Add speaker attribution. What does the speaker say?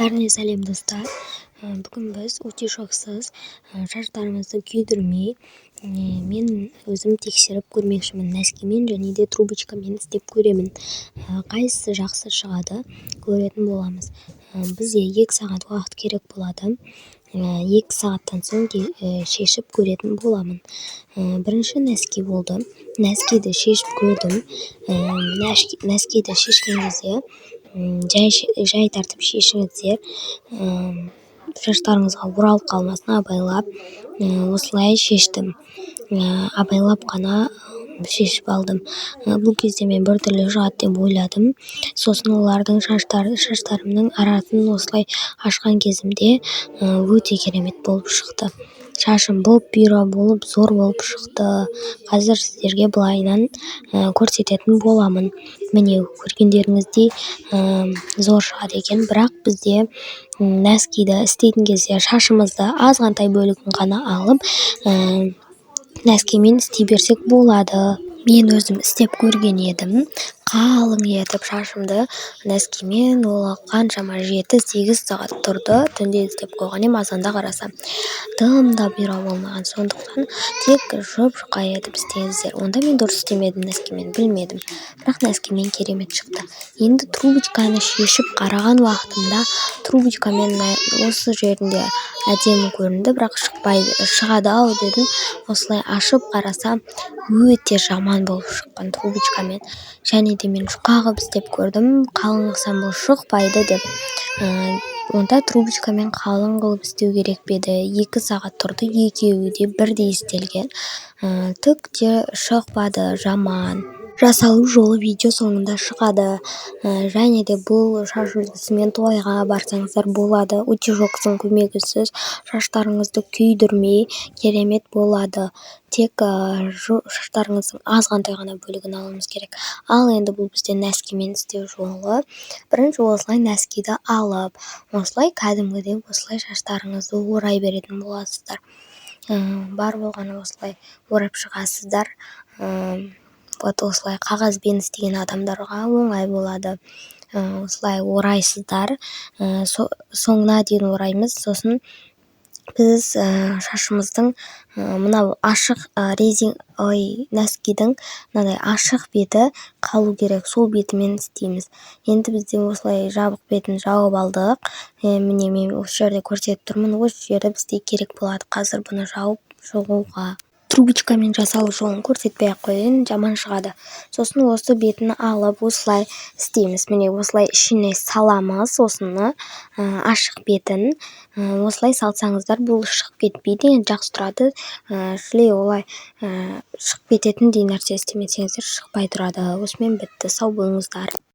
Speaker 1: Бәріне сәлем достар. Бүгін біз утюжоксыз шаштарымызды күйдірмей мен өзім тексеріп көрмекшімін. Нәскимен және де трубочкамен істеп көремін. Қайсысы жақсы шығады көретін боламыз. Бізде 2 сағат уақыт керек болады. 2 сағаттан соң шешіп көретін боламын. Бірінші нәски болды. Нәскиді шешіп көрдім. Нәскиді шешкен кезде жай тартып шешіңіздер, шаштарыңызға оралып қалмасын, абайлап. Осылай шештім. Абайлап қана шешіп алдым. Бұл кезде мен біртүрлі шығады деп ойладым. Сосын олардың шаштарымның арасын осылай ашқан кезімде өте керемет болып шықты. Шашым бұйра болып, зор болып шықты. Қазір сіздерге былайынан көрсететін боламын. Міне, көргендеріңіздей зор шығады екен. Бірақ бізде нәскиді істейтін кезде шашымызды азғантай бөлігін ғана алып, нәскимен істей берсек болады. Мен өзім істеп көрген едім. Қалың етіп шашымды нәскимен қаншама 7-8 сағат тұрды. Түнде істеп қойған едім, азанда қарасам тым да бұйра болмаған. Сондықтан тек жұп-жұқа етіп істеңіздер. Онда мен дұрыс істемедім нәскимен, білмедім. Бірақ нәскимен керемет шықты. Енді трубочканы шешіп қараған уақытымда трубочкамен осы жерінде әдемі көрінді, бірақ шығады-ау дедім. Осылай ашып қарасам өте жаман болып шыққан трубочкамен. Және де мен қағып істеп көрдім, қалың қылсам бұл шықпайды деп. Онда трубочкамен қалың қылып істеу керек педі. 2 сағат тұрды, екеуі де бірдей істелген. Түк те шықпады, жаман. Жасалу жолы видео соңында шығады. Және де бұл шаш үлгісімен тойға барсаңыздар болады. Утюжокстың көмегісіз шаштарыңызды күйдірмей керемет болады. Тек шаштарыңыздың азғантай ғана бөлігін алуыңыз керек. Ал енді бұл бізде нәскимен істеу жолы. Бірінші осылай нәскиді алып, осылай кәдімгідей осылай шаштарыңызды орай беретін боласыздар. Бар болғаны осылай орап шығасыздар. Осылай қағазбен істеген адамдарға оңай болады. Осылай орайсыздар. Соңына дейін ораймыз. Сосын біз шашымыздың мынау ашық нәскидің мынадай ашық беті қалу керек. Сол бетімен істейміз. Енді бізде осылай жабық бетін жауып алдық. Міне мен осы жерде көрсетіп тұрмын. Осы жерде бізде керек болады қазір бұны жауып шығуға. Трубочкамен жасалу жолын көрсетпей-ақ қояйын, жаман шығады. Сосын осы бетін алып осылай істейміз. Міне осылай ішіне саламыз осыны, ашық бетін. Осылай салсаңыздар бұл шығып кетпейді, жақсы тұрады. Шлей олай шығып кететіндей нәрсе істемесеңіздер шықпай тұрады. Осымен бітті. Сау болыңыздар.